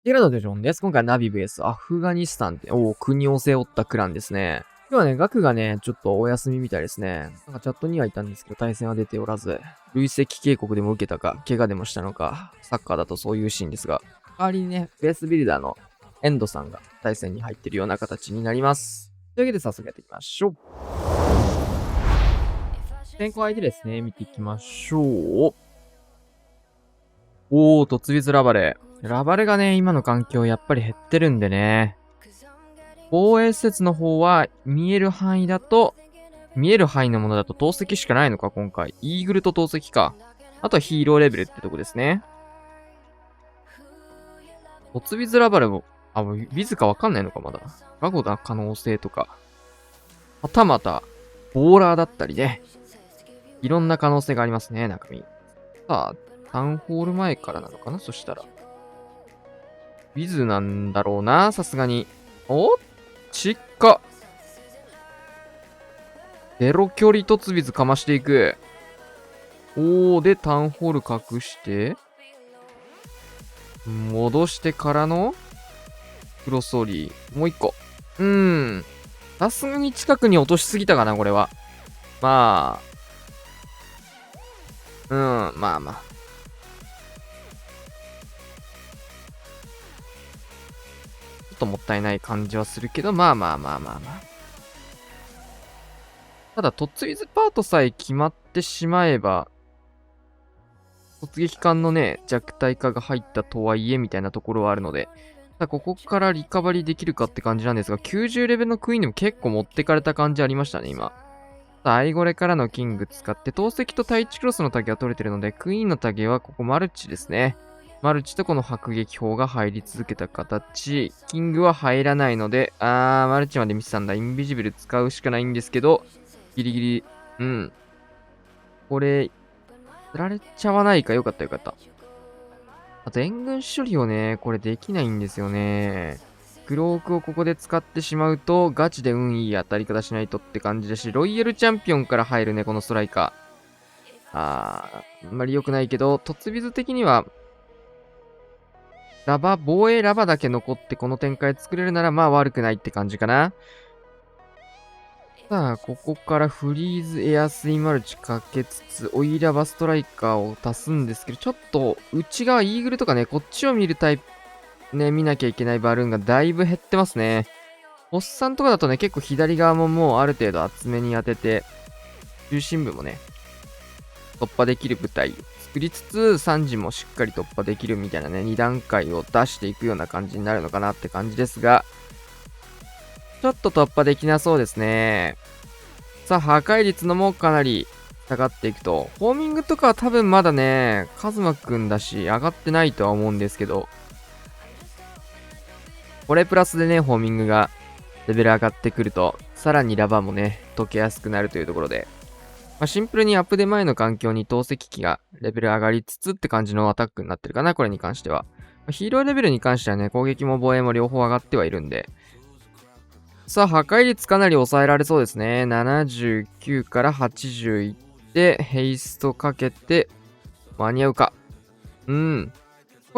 ティラドでジョンです。今回はナビ VS アフガニスタンって、国を背負ったクランですね。今日はね、ガクがね、ちょっとお休みみたいですね。なんかチャットにはいたんですけど、対戦は出ておらず、累積警告でも受けたか、怪我でもしたのか、サッカーだとそういうシーンですが、代わりにね、ベースビルダーのエンドさんが対戦に入ってるような形になります。というわけで早速やっていきましょう。先行相手ですね、見ていきましょう。突ビズラバレ。ラバレがね、今の環境やっぱり減ってるんでね。防衛施設の方は見える範囲のものだと投石しかないのか、今回。イーグルと投石か。あとはヒーローレベルってとこですね。突ビズラバレも、もうビズかわかんないのか、まだ。ガゴだ可能性とか。はたまた、ボーラーだったりね。いろんな可能性がありますね、中身。さあ、タウンホール前からなのかな、そしたら。ビズなんだろうな、さすがに。ちっか。ゼロ距離突ビズかましていく。で、タウンホール隠して。戻してからのクロスオリー。もう一個。さすがに近くに落としすぎたかな、これは。まあ。まあ。ちょっともったいない感じはするけど、まあ。ただ、突ビズパートさえ決まってしまえば、突撃艦のね、弱体化が入ったとはいえみたいなところはあるので、ここからリカバリーできるかって感じなんですが、90レベルのクイーンでも結構持ってかれた感じありましたね、今。アイゴレからのキング使って、投石と対地クロスのタゲは取れてるので、クイーンのタゲはここマルチですね。マルチとこの迫撃砲が入り続けた形。キングは入らないので、マルチまで見てたんだ。インビジブル使うしかないんですけど、ギリギリ、これ、釣られちゃわないか。よかった。あと援軍処理をね、これできないんですよね。クロークをここで使ってしまうと、ガチで運いい当たり方しないとって感じだし、ロイヤルチャンピオンから入るね、このストライカー。あんまり良くないけど、突ビズ的には、防衛ラバだけ残ってこの展開作れるなら、まあ悪くないって感じかな。さあ、ここからフリーズエアスイマルチかけつつ、オイラバストライカーを足すんですけど、ちょっと内側イーグルとかね、こっちを見るタイプ、ね、見なきゃいけないバルーンがだいぶ減ってますね。おっさんとかだとね、結構左側ももうある程度厚めに当てて、中心部もね、突破できる部隊作りつつ、3時もしっかり突破できるみたいなね、2段階を出していくような感じになるのかなって感じですが、ちょっと突破できなそうですね。さあ、破壊率のもかなり下がっていくと。ホーミングとかは多分まだね、カズマくんだし、上がってないとは思うんですけど、これプラスでね、ホーミングがレベル上がってくると、さらにラバーもね、解けやすくなるというところで、シンプルにアップで前の環境に投石機がレベル上がりつつって感じのアタックになってるかな、これに関しては。ヒーローレベルに関してはね、攻撃も防衛も両方上がってはいるんで、さあ、破壊率かなり抑えられそうですね。79から80いって、ヘイストかけて、間に合うか。こういう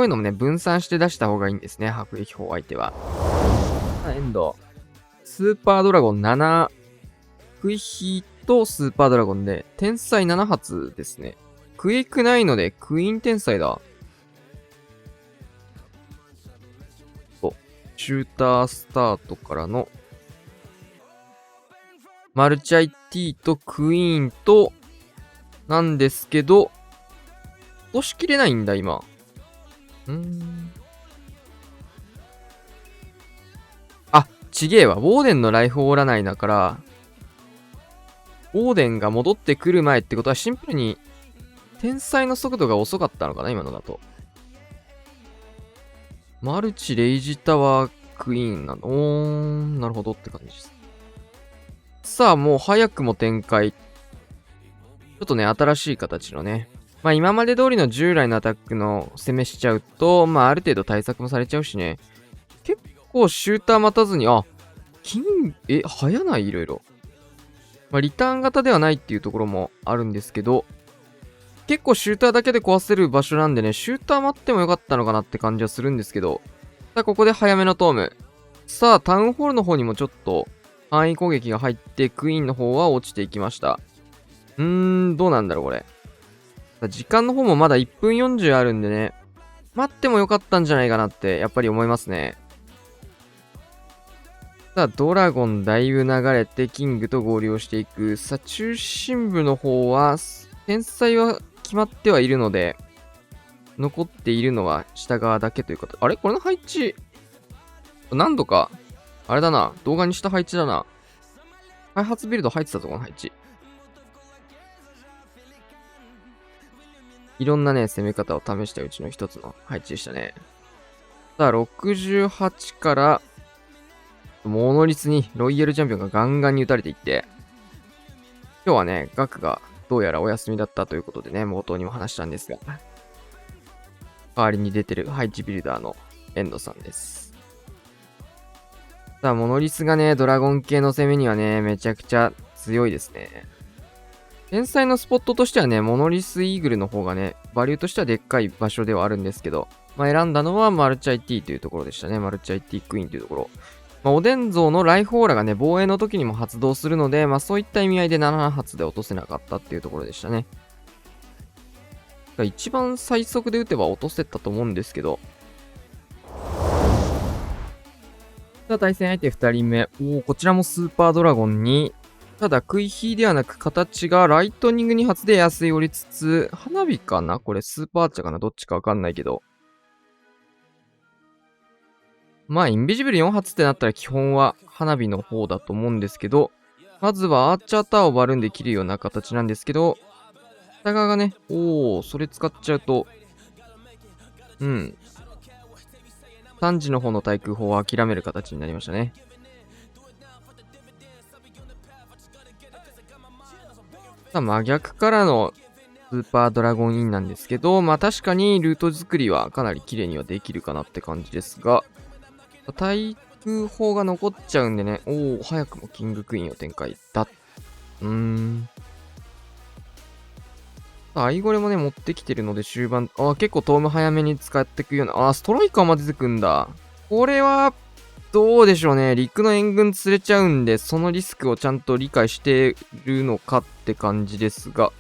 のもね、分散して出した方がいいんですね、迫撃砲相手は。エンド。スーパードラゴン7、クイヒーとスーパードラゴンで、天才7発ですね。クイックないので、クイーン天才だ。シュータースタートからの、マルチ IT とクイーンと、なんですけど、落としきれないんだ、今。ちげえわ。ウォーデンのライフオーラ内だから、ウォーデンが戻ってくる前ってことはシンプルに、天才の速度が遅かったのかな、今のだと。マルチレイジタワークイーンなの。なるほどって感じです。さあ、もう早くも展開。ちょっとね、新しい形のね。今まで通りの従来のアタックの攻めしちゃうと、ある程度対策もされちゃうしね。結構シューター待たずに、早ないいろいろ。リターン型ではないっていうところもあるんですけど、結構シューターだけで壊せる場所なんでね、シューター待ってもよかったのかなって感じはするんですけど、さあ、ここで早めのトーム。さあ、タウンホールの方にもちょっと範囲攻撃が入って、クイーンの方は落ちていきました。どうなんだろう、これ。時間の方もまだ1分40あるんでね、待ってもよかったんじゃないかなって、やっぱり思いますね。さあ、ドラゴンだいぶ流れて、キングと合流をしていく。さあ、中心部の方は、天才は決まってはいるので、残っているのは下側だけということ。あれこれの配置、何度か、あれだな。動画にした配置だな。開発ビルド入ってたぞ、この配置。いろんなね、攻め方を試したうちの一つの配置でしたね。さあ、68から、モノリスにロイヤルチャンピオンがガンガンに打たれていって、今日はね、ガクがどうやらお休みだったということでね、冒頭にも話したんですが、代わりに出てる配置ビルダーのエンドさんです。さあ、モノリスがね、ドラゴン系の攻めにはね、めちゃくちゃ強いですね。天才のスポットとしてはね、モノリスイーグルの方がね、バリューとしてはでっかい場所ではあるんですけど、選んだのはマルチャイティというところでしたね。マルチャイティクイーンというところ。おでん像のライフオーラがね、防衛の時にも発動するので、そういった意味合いで7発で落とせなかったっていうところでしたね。一番最速で撃てば落とせたと思うんですけど。さあ、対戦相手2人目。こちらもスーパードラゴンに、ただ、食い火ではなく、形がライトニング2発で安いおりつつ、花火かなこれ、スーパーアーチャーかなどっちかわかんないけど。インビジブル4発ってなったら基本は花火の方だと思うんですけど、まずはアーチャータワーをバルーンで切るような形なんですけど、下側がね、それ使っちゃうと、3時の方の対空砲は諦める形になりましたね。さあ、真逆からのスーパードラゴンインなんですけど、確かにルート作りはかなり綺麗にはできるかなって感じですが、対空砲が残っちゃうんでね、早くもキングクイーンを展開だ。アイゴレもね、持ってきてるので終盤、結構トーム早めに使っていくような、ストライカーまで出てくんだ。これは、どうでしょうね。陸の援軍釣れちゃうんで、そのリスクをちゃんと理解してるのかって感じですが。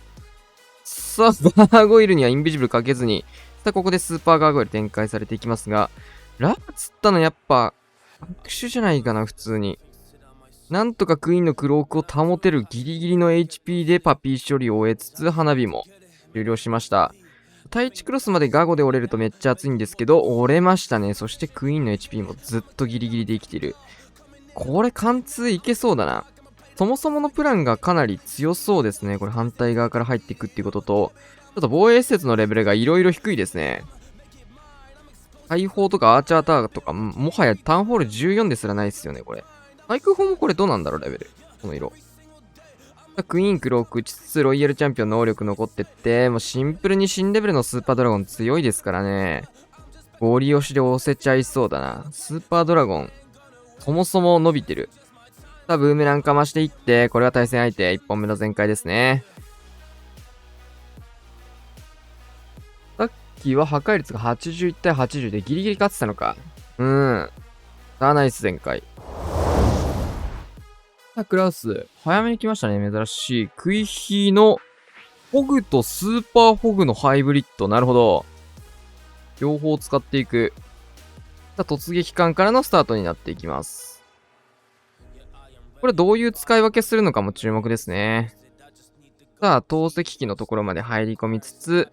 さあ、ガーゴイルにはインビジブルかけずに、さあ、ここでスーパーガーゴイル展開されていきますが、ラー釣ったのやっぱ、握手じゃないかな、普通に。なんとかクイーンのクロークを保てるギリギリの HP でパピー処理を終えつつ、花火も終了しました。対地クロスまでガゴで折れるとめっちゃ熱いんですけど、折れましたね。そしてクイーンの HP もずっとギリギリで生きている。これ貫通いけそうだな。そもそものプランがかなり強そうですね。これ反対側から入っていくっていうことと、ちょっと防衛施設のレベルがいろいろ低いですね。大砲とかアーチャータワーとか、もはやタウンホール14ですらないですよね、これ。対空砲もこれどうなんだろう、レベル。この色。クイーンクローク打ちつつロイヤルチャンピオン能力残ってって、もうシンプルに新レベルのスーパードラゴン強いですからね。ゴリ押しで押せちゃいそうだな。スーパードラゴン、そもそも伸びてる。さあ、ブーメランかましていって、これは対戦相手、1本目の全開ですね。さっきは破壊率が81対80でギリギリ勝ってたのか。さあ、ナイス全開。さあ、クラウス。早めに来ましたね。珍しい。クイヒのホグとスーパーホグのハイブリッド。なるほど。両方使っていく。さあ、突撃艦からのスタートになっていきます。これどういう使い分けするのかも注目ですね。さあ、投石機のところまで入り込みつつ、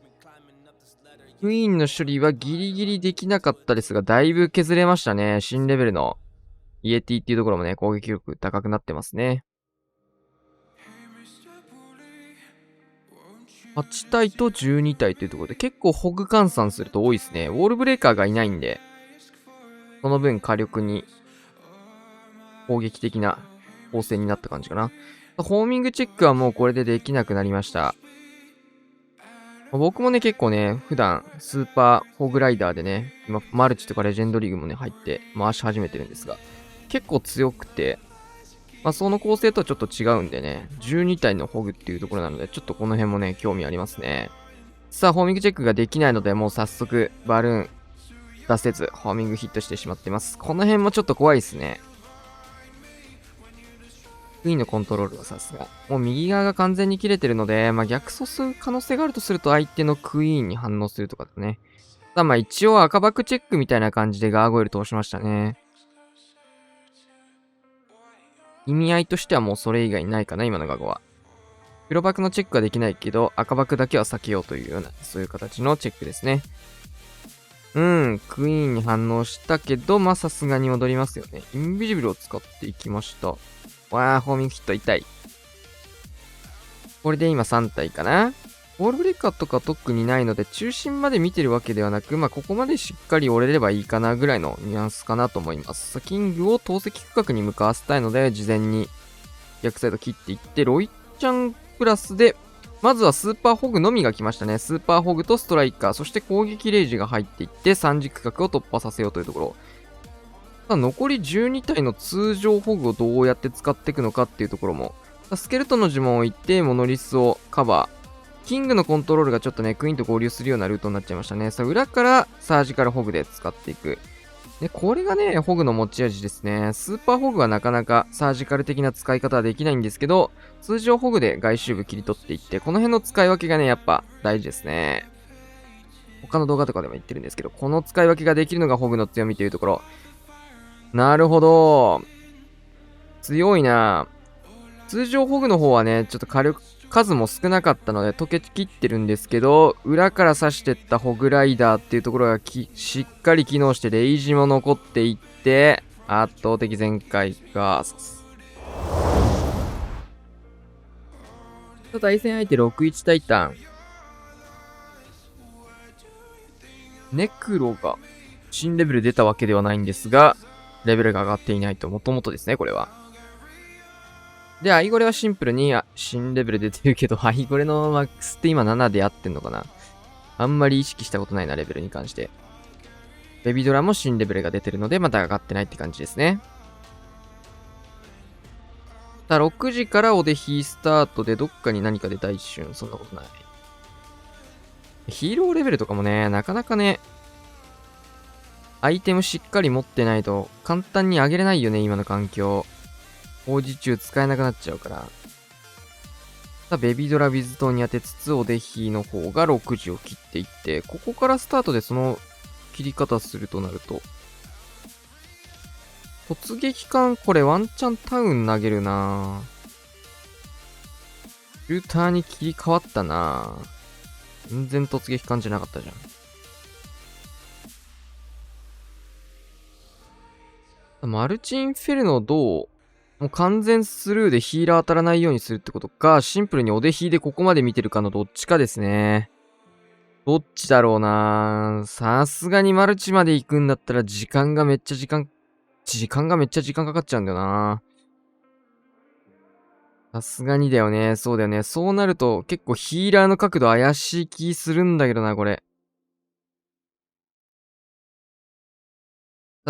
クイーンの処理はギリギリできなかったですが、だいぶ削れましたね。新レベルのイエティっていうところもね、攻撃力高くなってますね。8体と12体というところで結構ホグ換算すると多いですね。ウォールブレーカーがいないんで、その分火力に攻撃的な構成になった感じかな。ホーミングチェックはもうこれでできなくなりました。僕もね、結構ね、普段スーパーホグライダーでね、今マルチとかレジェンドリーグもね、入って回し始めてるんですが、結構強くて、その構成とはちょっと違うんでね、12体のホグっていうところなので、ちょっとこの辺もね、興味ありますね。さあ、ホーミングチェックができないので、もう早速、バルーン、出せず、ホーミングヒットしてしまってます。この辺もちょっと怖いですね。クイーンのコントロールはさすが。もう右側が完全に切れてるので、逆走する可能性があるとすると相手のクイーンに反応するとかだね。ただ一応赤バックチェックみたいな感じでガーゴイル通しましたね。意味合いとしてはもうそれ以外ないかな、今のガゴは。黒バックのチェックはできないけど、赤バックだけは避けようというような、そういう形のチェックですね。クイーンに反応したけど、さすがに戻りますよね。インビジブルを使っていきました。わー、ホーミングヒット痛い。これで今3体かな。ボールブレーカーとか特にないので、中心まで見てるわけではなく、ここまでしっかり折れればいいかなぐらいのニュアンスかなと思います。キングを投石区画に向かわせたいので、事前に逆サイド切っていって、ロイちゃんプラスで、まずはスーパーホグのみが来ましたね。スーパーホグとストライカー、そして攻撃レイジが入っていって、3次区画を突破させようというところ。残り12体の通常ホグをどうやって使っていくのかっていうところも、スケルトンの呪文を置いて、モノリスをカバー。キングのコントロールがちょっとね、クイーンと合流するようなルートになっちゃいましたね。裏からサージカルホグで使っていく。で、これがね、ホグの持ち味ですね。スーパーホグはなかなかサージカル的な使い方はできないんですけど、通常ホグで外周部切り取っていって、この辺の使い分けがね、やっぱ大事ですね。他の動画とかでも言ってるんですけど、この使い分けができるのがホグの強みというところ。なるほど。強いな。通常ホグの方はね、ちょっと数も少なかったので溶けきってるんですけど、裏から刺してったホグライダーっていうところがしっかり機能してレイジも残っていって、圧倒的全開が対戦相手61タイタン。ネクロが新レベル出たわけではないんですが、レベルが上がっていないと、もともとですね、これは。で、アイゴレはシンプルに、新レベル出てるけど、アイゴレのマックスって今7で合ってんのかな。あんまり意識したことないな、レベルに関して。ベビドラも新レベルが出てるので、まだ上がってないって感じですね。6時からおでひスタートで、どっかに何か出た一瞬。そんなことない。ヒーローレベルとかもね、なかなかね、アイテムしっかり持ってないと、簡単に上げれないよね、今の環境。工事中使えなくなっちゃうから。ベビドラビズ島に当てつつ、おでひの方が6時を切っていって、ここからスタートでその切り方するとなると、突撃艦、これワンチャンタウン投げるなシューターに切り替わったな全然突撃艦じゃなかったじゃん。マルチンフェルノどうもう完全スルーでヒーラー当たらないようにするってことか、シンプルにおでひでここまで見てるかのどっちかですね。どっちだろうなさすがにマルチまで行くんだったら時間がめっちゃ時間かかっちゃうんだよな。さすがにだよね。そうだよね。そうなると結構ヒーラーの角度怪しい気するんだけどな、これ。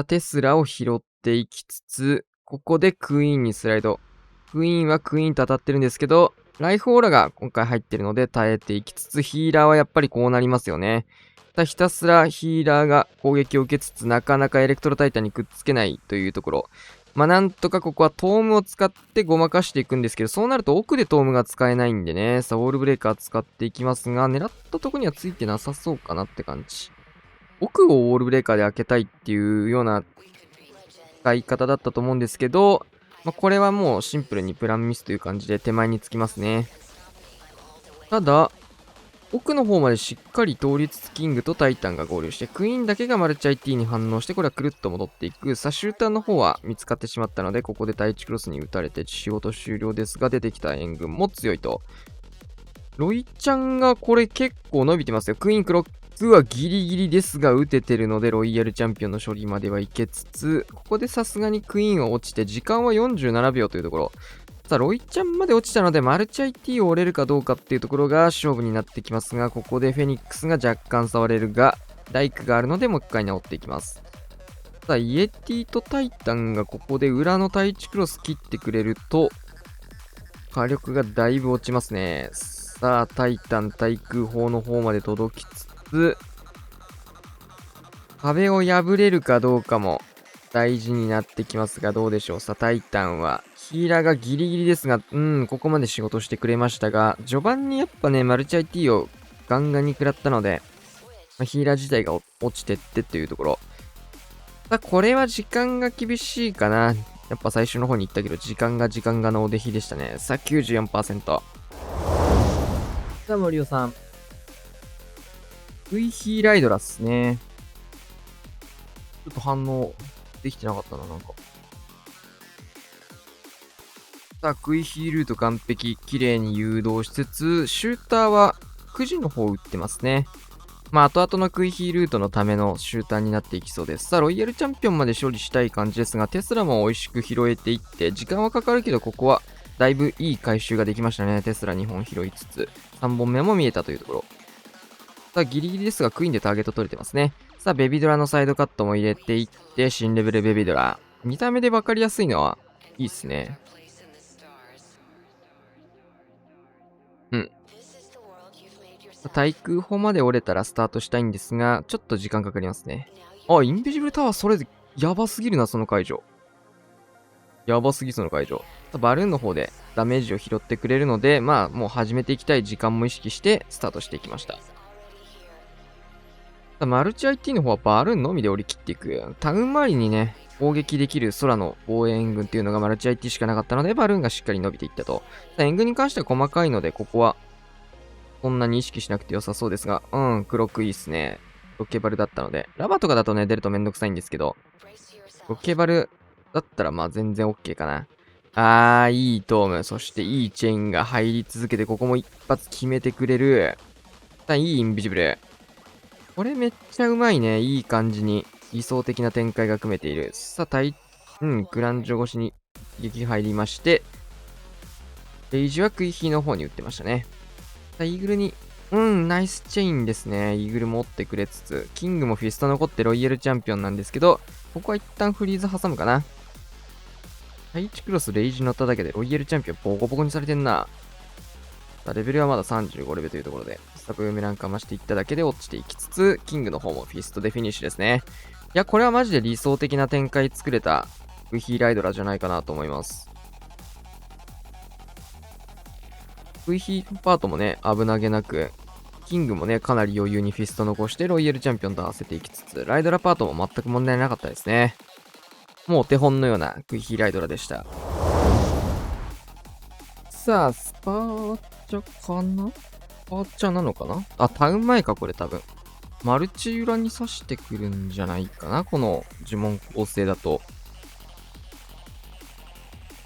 テスラを拾っていきつつ、ここでクイーンにスライド。クイーンはクイーンと当たってるんですけど、ライフオーラが今回入ってるので耐えていきつつ、ヒーラーはやっぱりこうなりますよね。ひたすらヒーラーが攻撃を受けつつ、なかなかエレクトロタイタンにくっつけないというところ。なんとかここはトームを使ってごまかしていくんですけど、そうなると奥でトームが使えないんでね、さあ、ウォールブレーカー使っていきますが、狙ったとこにはついてなさそうかなって感じ。奥をウォールブレーカーで開けたいっていうような使い方だったと思うんですけど、これはもうシンプルにプランミスという感じで手前につきますね。ただ、奥の方までしっかり通りつつキングとタイタンが合流して、クイーンだけがマルチ IT に反応して、これはくるっと戻っていく。さあ、シューターの方は見つかってしまったので、ここで第1クロスに打たれて仕事終了ですが、出てきた援軍も強いと。ロイちゃんがこれ結構伸びてますよ。クイーンクロックはギリギリですが打ててるので、ロイヤルチャンピオンの処理まではいけつつ、ここでさすがにクイーンは落ちて、時間は47秒というところ。さあ、ロイちゃんまで落ちたので、マルチ IT を折れるかどうかっていうところが勝負になってきますが、ここでフェニックスが若干触れるが、ライクがあるので、もう一回直っていきます。さあ、イエティとタイタンがここで裏の対地クロス切ってくれると、火力がだいぶ落ちますね。さあ、タイタン対空砲の方まで届きつつ、壁を破れるかどうかも大事になってきますが、どうでしょう。さあ、タイタンは、ヒーラーがギリギリですが、ここまで仕事してくれましたが、序盤にやっぱね、マルチ IT をガンガンに食らったので、ヒーラー自体が落ちてってっていうところ。さあ、これは時間が厳しいかな。やっぱ最初の方に言ったけど、時間がのお出費でしたね。さあ、94%。さあ、森尾さん。V ヒーライドラっすね。ちょっと反応できてなかったな、なんか。さあ、クイヒールート完璧、綺麗に誘導しつつ、シューターは9時の方打ってますね。まあ、後々のクイヒールートのためのシューターになっていきそうです。さあ、ロイヤルチャンピオンまで勝利したい感じですが、テスラも美味しく拾えていって、時間はかかるけど、ここはだいぶいい回収ができましたね。テスラ2本拾いつつ、3本目も見えたというところ。さあ、ギリギリですが、クイーンでターゲット取れてますね。さあ、ベビドラのサイドカットも入れていって、新レベルベビドラ。見た目で分かりやすいのはいいっすね。うん。対空砲まで折れたらスタートしたいんですが、ちょっと時間かかりますね。あ、インビジブルタワー、それやばすぎるな、その解除。やばすぎ、その解除。バルーンの方でダメージを拾ってくれるので、まあ、もう始めていきたい時間も意識してスタートしていきました。マルチ IT の方はバルーンのみで折り切っていく。タウン周りにね、攻撃できる空の防衛援軍っていうのがマルチ IT しかなかったので、バルーンがしっかり伸びていったと。援軍に関しては細かいので、ここはそんなに意識しなくて良さそうですが、黒くいいっすね。ロッケバルだったので、ラバとかだとね、出るとめんどくさいんですけど、ロッケバルだったらまあ全然 OK かな。いいトーム。そしていいチェインが入り続けて、ここも一発決めてくれる。いいインビジブル。これめっちゃうまいね。いい感じに理想的な展開が組めている。さあ、グランジョ越しに撃入りまして、レイジはクイヒーの方に打ってましたね。さあ、イーグルに、ナイスチェインですね。イーグル持ってくれつつ、キングもフィスト残ってロイヤルチャンピオンなんですけど、ここは一旦フリーズ挟むかな。第1クロスレイジ乗っただけでロイヤルチャンピオンボコボコにされてんな。さあ、レベルはまだ35レベルというところで、サブメランかましていっただけで落ちていきつつ、キングの方もフィストでフィニッシュですね。いや、これはマジで理想的な展開作れたウヒーライドラじゃないかなと思います。ウヒーパートもね、危なげなく、キングもね、かなり余裕にフィスト残して、ロイヤルチャンピオンと合わせていきつつ、ライドラパートも全く問題なかったですね。もうお手本のようなクイヒーライドラでした。さあ、スパーチャかな、スパーチャなのかなあ、タウン前か、これ多分。マルチ裏に刺してくるんじゃないかな、この呪文構成だと。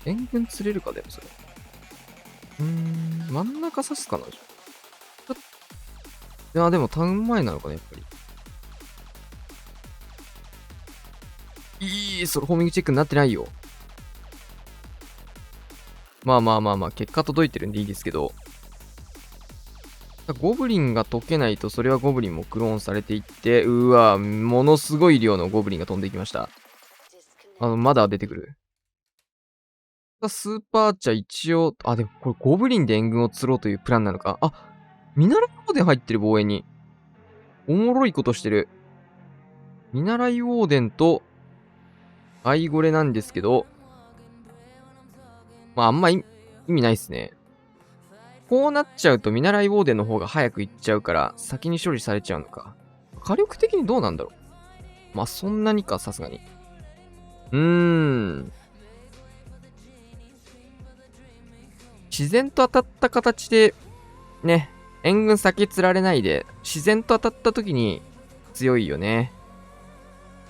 援軍釣れるか、でもそれ。真ん中刺すかな、いや、でもタウン前なのかな、やっぱり。それホーミングチェックになってないよ。まあまあまあまあ、結果届いてるんでいいですけど。ゴブリンが解けないと、それはゴブリンもクローンされていって、うわ、ものすごい量のゴブリンが飛んでいきました。まだ出てくる。スーパーチャ一応、でもこれゴブリンで援軍を釣ろうというプランなのか。見習いウォーデン入ってる防衛に。おもろいことしてる。見習いウォーデンと、アイゴレなんですけど、まああんま意味ないっすね。こうなっちゃうと見習いウォーデンの方が早く行っちゃうから、先に処理されちゃうのか。火力的にどうなんだろう。まあそんなにか、さすがに。自然と当たった形で、ね、援軍先釣られないで、自然と当たった時に強いよね。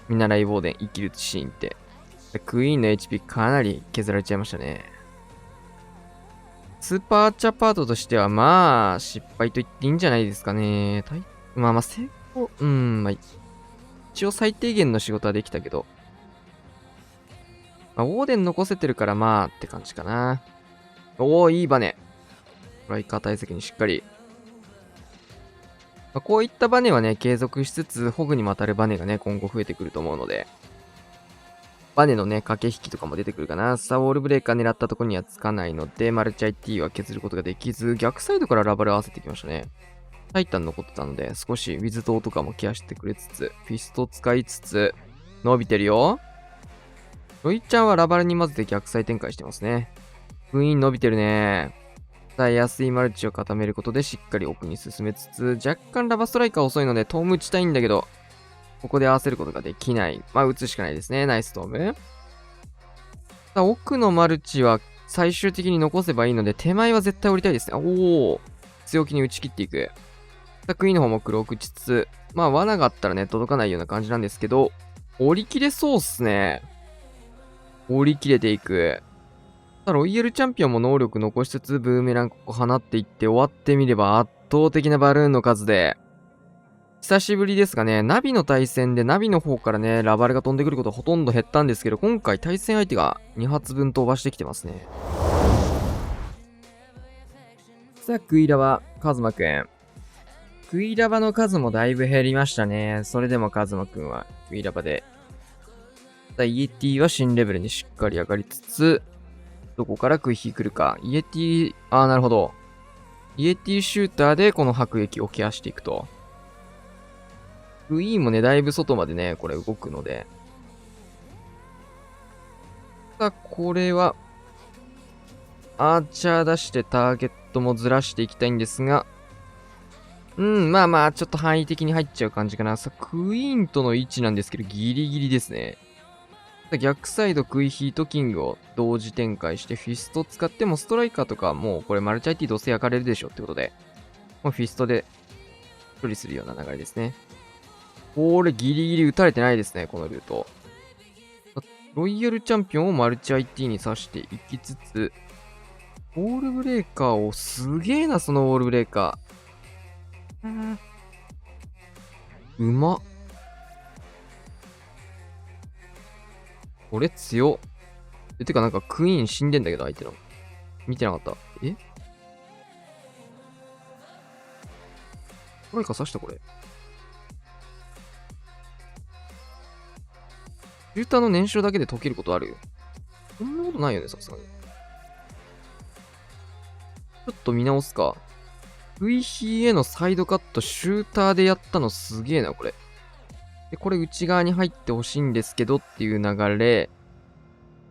見習いウォーデン生きるシーンって。クイーンの HP かなり削られちゃいましたね。スーパーチャパートとしては、まあ、失敗と言っていいんじゃないですかね。まあ、成功、まあ、一応最低限の仕事はできたけど。まあ、ウォーデン残せてるから、まあ、って感じかな。いいバネ。フライカー対策にしっかり。こういったバネはね、継続しつつ、ホグにも当たるバネがね、今後増えてくると思うので、バネのね、駆け引きとかも出てくるかな。ウォールブレーカー狙ったところにはつかないので、マルチ IT は削ることができず、逆サイドからラバル合わせてきましたね。タイタン残ってたので、少しウィズ島とかもケアしてくれつつ、フィスト使いつつ、伸びてるよ。ロイちゃんはラバルに混ぜて逆サイ展開してますね。クイーン伸びてるね。伝えやすいマルチを固めることでしっかり奥に進めつつ、若干ラバストライカー遅いのでトーム打ちたいんだけど、ここで合わせることができない。まあ打つしかないですね。ナイストーム。さあ奥のマルチは最終的に残せばいいので、手前は絶対降りたいですね。おお、強気に打ち切っていく。さあクイーンの方も黒く打ちつつ、まあ罠があったらね、届かないような感じなんですけど、降り切れそうっすね。降り切れていく。ロイヤルチャンピオンも能力残しつつ、ブーメランここ放っていって終わってみれば圧倒的なバルーンの数で、久しぶりですがね、ナビの対戦でナビの方からね、ラバルが飛んでくることほとんど減ったんですけど、今回対戦相手が2発分飛ばしてきてますね。さあ、クイラバ、カズマくん。クイラバの数もだいぶ減りましたね。それでもカズマくんはクイラバで。さあ、イエティは新レベルにしっかり上がりつつ、どこからクイヒー来るか。イエティ、なるほど。イエティシューターでこの迫撃をケアしていくと。クイーンもね、だいぶ外までね、これ動くので。さあ、これは、アーチャー出してターゲットもずらしていきたいんですが、まあまあ、ちょっと範囲的に入っちゃう感じかな。さあ、クイーンとの位置なんですけど、ギリギリですね。逆サイドクイヒーとキングを同時展開してフィスト使ってもストライカーとかもうこれマルチ IT どうせ焼かれるでしょってことで、もうフィストで処理するような流れですね。これギリギリ打たれてないですね、このルート。ロイヤルチャンピオンをマルチ IT に刺していきつつ、ウォールブレーカーをすげえな、そのウォールブレーカー。うまっ。これ強っ。てかなんかクイーン死んでんだけど、相手の。見てなかった。えトライカー刺したこれ。シューターの燃焼だけで解けることある？そんなことないよね、さすがに。ちょっと見直すか。VC へのサイドカット、シューターでやったのすげえな、これ。で、これ内側に入ってほしいんですけどっていう流れ。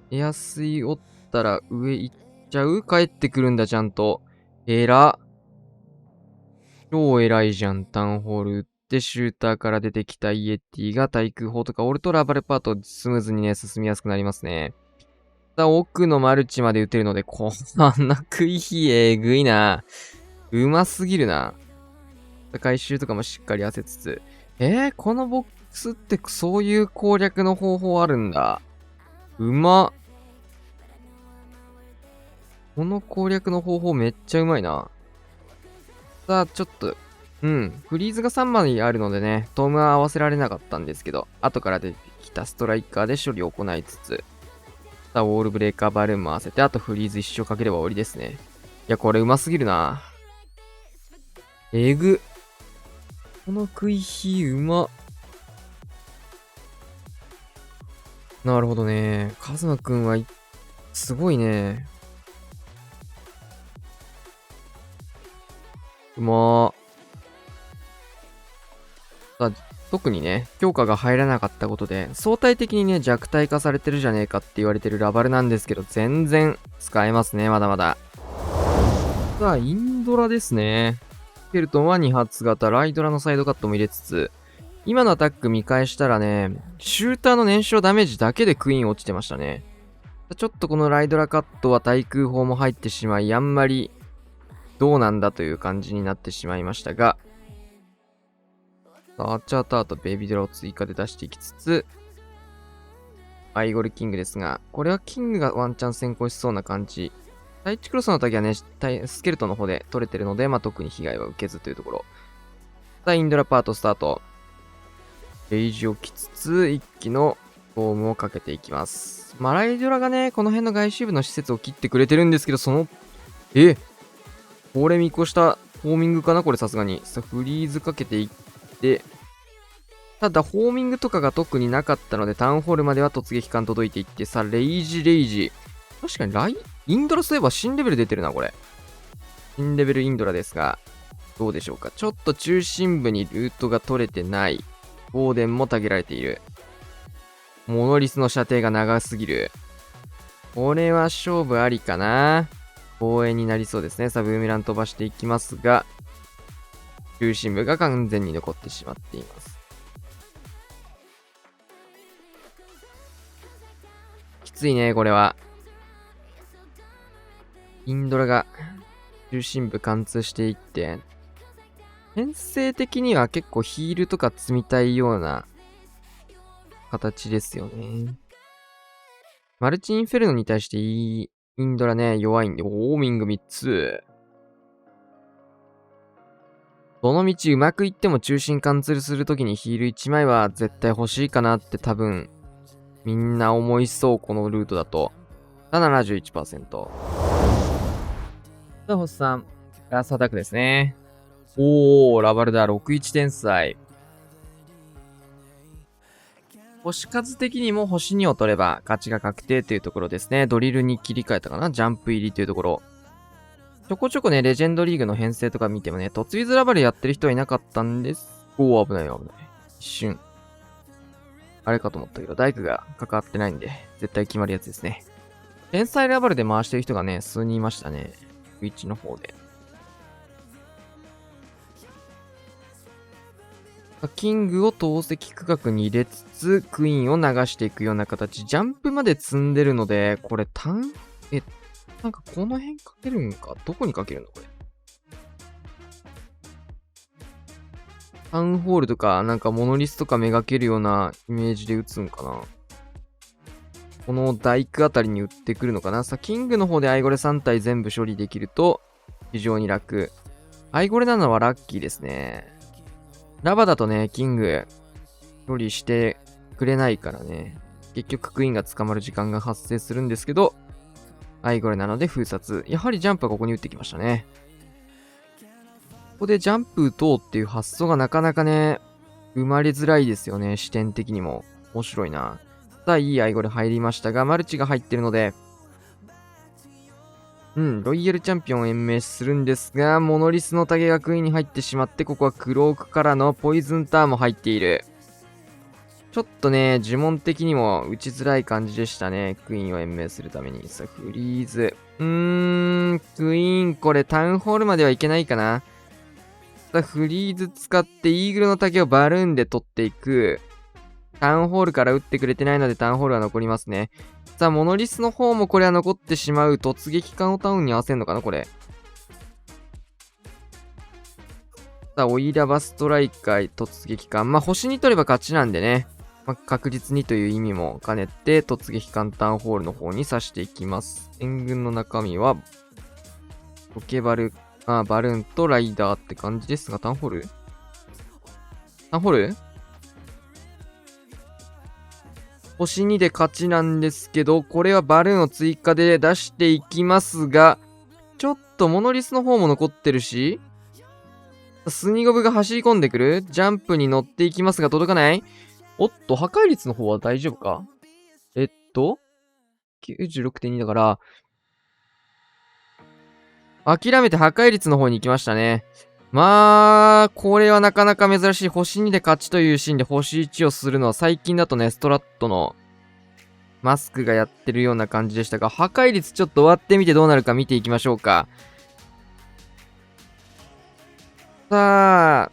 エアスイ折ったら上行っちゃう？帰ってくるんだ、ちゃんと。超偉いじゃん、タウンホール打って、シューターから出てきたイエティが対空砲とか折るとラバルパートスムーズにね、進みやすくなりますね。奥のマルチまで打てるので、こんな食い火えぐいな。うますぎるな。回収とかもしっかり当てつつ。このボックスってそういう攻略の方法あるんだ。うまっ。この攻略の方法めっちゃうまいな。さあ、ちょっと、フリーズが3枚あるのでね、トームは合わせられなかったんですけど、後から出てきたストライカーで処理を行いつつ、さあ、ウォールブレーカーバルーンも合わせて、あとフリーズ一生かければ終わりですね。いや、これうますぎるな。えぐ。この食い火うま。なるほどね。カズマくんは、すごいね。うまー。さあ、特にね、強化が入らなかったことで、相対的にね、弱体化されてるじゃねえかって言われてるラバルなんですけど、全然使えますね、まだまだ。さあ、インドラですね。スケルトンは2発型、ライドラのサイドカットも入れつつ、今のアタック見返したらね、シューターの燃焼ダメージだけでクイーン落ちてましたね。ちょっとこのライドラカットは対空砲も入ってしまい、あんまりどうなんだという感じになってしまいましたが、アーチャーターとベイビードラを追加で出していきつつ、アイゴルキングですが、これはキングがワンチャン先行しそうな感じ。第1クロスの時はね、スケルトンの方で取れてるので、特に被害は受けずというところ。さあ、インドラパートスタート。レイジをきつつ、一気のフォームをかけていきます。ライドラがね、この辺の外周部の施設を切ってくれてるんですけど、これ見越したフォーミングかなこれさすがに。さあ、フリーズかけていって、ただ、フォーミングとかが特になかったので、タウンホールまでは突撃艦届いていって、さあ、レイジ。確かにインドラそういえば新レベル出てるな、これ。新レベルインドラですが、どうでしょうか。ちょっと中心部にルートが取れてない。ゴーデンもたげられている。モノリスの射程が長すぎる。これは勝負ありかな。防衛になりそうですね。さあ、ブーメラン飛ばしていきますが、中心部が完全に残ってしまっています。きついね、これは。インドラが中心部貫通していって、編成的には結構ヒールとか積みたいような形ですよね。マルチインフェルノに対してインドラね、弱いんで、ウォーミング3つ。どの道うまくいっても中心貫通するときにヒール1枚は絶対欲しいかなって多分、みんな思いそう、このルートだと。71%。星さん、ラストアタックですね。ラバルダ61天才。星数的にも星2を取れば勝ちが確定というところですね。ドリルに切り替えたかな、ジャンプ入りというところ。ちょこちょこね、レジェンドリーグの編成とか見てもね、トツイズラバルやってる人はいなかったんです。危ない危ない。一瞬。あれかと思ったけど、大工が関わってないんで、絶対決まるやつですね。天才ラバルで回してる人がね、数人いましたね。ウィッチの方で。キングを投石区画に入れつつ、クイーンを流していくような形。ジャンプまで積んでるので、これなんかこの辺かけるんか？どこにかけるのこれ。タウンホールとか、なんかモノリスとかめがけるようなイメージで打つんかな。この大工あたりに打ってくるのかな。さあ、キングの方でアイゴレ3体全部処理できると、非常に楽。アイゴレなのはラッキーですね。ラバだとね、キング、処理してくれないからね。結局クイーンが捕まる時間が発生するんですけど、アイゴレなので封殺。やはりジャンプはここに打ってきましたね。ここでジャンプ打とうっていう発想がなかなかね、生まれづらいですよね。視点的にも。面白いな。さあ、いいアイゴレ入りましたが、マルチが入ってるので、ロイヤルチャンピオンを延命するんですが、モノリスのタゲがクイーンに入ってしまって、ここはクロークからのポイズンターンも入っている。ちょっとね、呪文的にも打ちづらい感じでしたね。クイーンを延命するために。さあ、フリーズ。クイーン、これタウンホールまではいけないかな。さあ、フリーズ使ってイーグルの竹をバルーンで取っていく。タウンホールから打ってくれてないのでタウンホールは残りますね。さあ、モノリスの方もこれは残ってしまう。突撃艦をタウンに合わせるのかなこれ。さあ、オイラバストライカー突撃艦。星に取れば勝ちなんでね。確実にという意味も兼ねて、突撃艦タウンホールの方に刺していきます。援軍の中身は、ロケバル、バルーンとライダーって感じですが、タウンホール星2で勝ちなんですけど、これはバルーンを追加で出していきますが、ちょっとモノリスの方も残ってるし、スニゴブが走り込んでくる。ジャンプに乗っていきますが届かない。おっと、破壊率の方は大丈夫か？ 96.2 だから、諦めて破壊率の方に行きましたね。これはなかなか珍しい。星2で勝ちというシーンで星1をするのは最近だとね、ストラットのマスクがやってるような感じでしたが、破壊率ちょっと割ってみてどうなるか見ていきましょうか。さあ、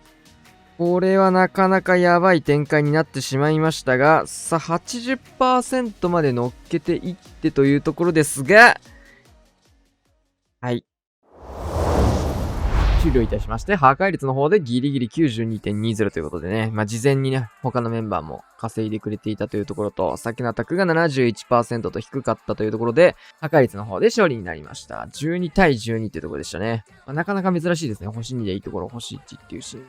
これはなかなかやばい展開になってしまいましたが、さあ、80% まで乗っけていってというところですが、はい。終了いたしまして、破壊率の方でギリギリ 92.20 ということでね、事前にね、他のメンバーも稼いでくれていたというところと、さっきのアタックが 71% と低かったというところで、破壊率の方で勝利になりました。12対12っていうところでしたね。なかなか珍しいですね。星2でいいところ、星1っていうシーン。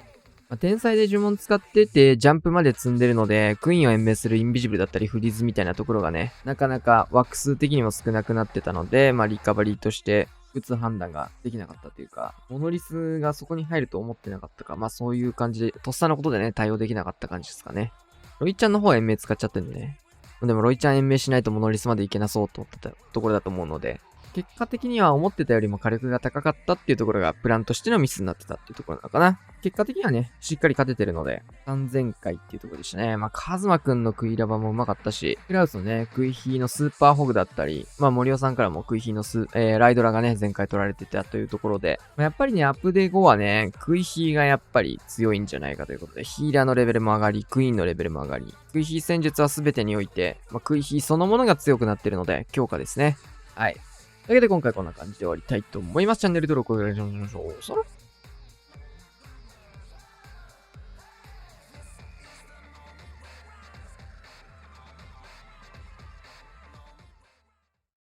天才で呪文使ってて、ジャンプまで積んでるので、クイーンを延命するインビジブルだったりフリーズみたいなところがね、なかなか枠数的にも少なくなってたので、リカバリーとして、打つ判断ができなかったというか、モノリスがそこに入ると思ってなかったか、そういう感じで、とっさのことでね、対応できなかった感じですかね。ロイちゃんの方は延命使っちゃってるんでね。でもロイちゃん延命しないとモノリスまでいけなそうと思ったところだと思うので、結果的には思ってたよりも火力が高かったっていうところがプランとしてのミスになってたっていうところなのかな。結果的にはね、しっかり勝ててるので、3000回っていうところでしたね。カズマくんのクイラバもうまかったし、クラウスのね、クイヒーのスーパーホグだったり、森尾さんからもクイヒーのライドラがね、前回取られてたというところで、やっぱりね、アップデ後はね、クイヒーがやっぱり強いんじゃないかということで、ヒーラーのレベルも上がり、クイーンのレベルも上がり、クイヒー戦術は全てにおいて、クイヒーそのものが強くなってるので、強化ですね。はい。というわけで今回こんな感じで終わりたいと思います。チャンネル登録お願いしましょう。そら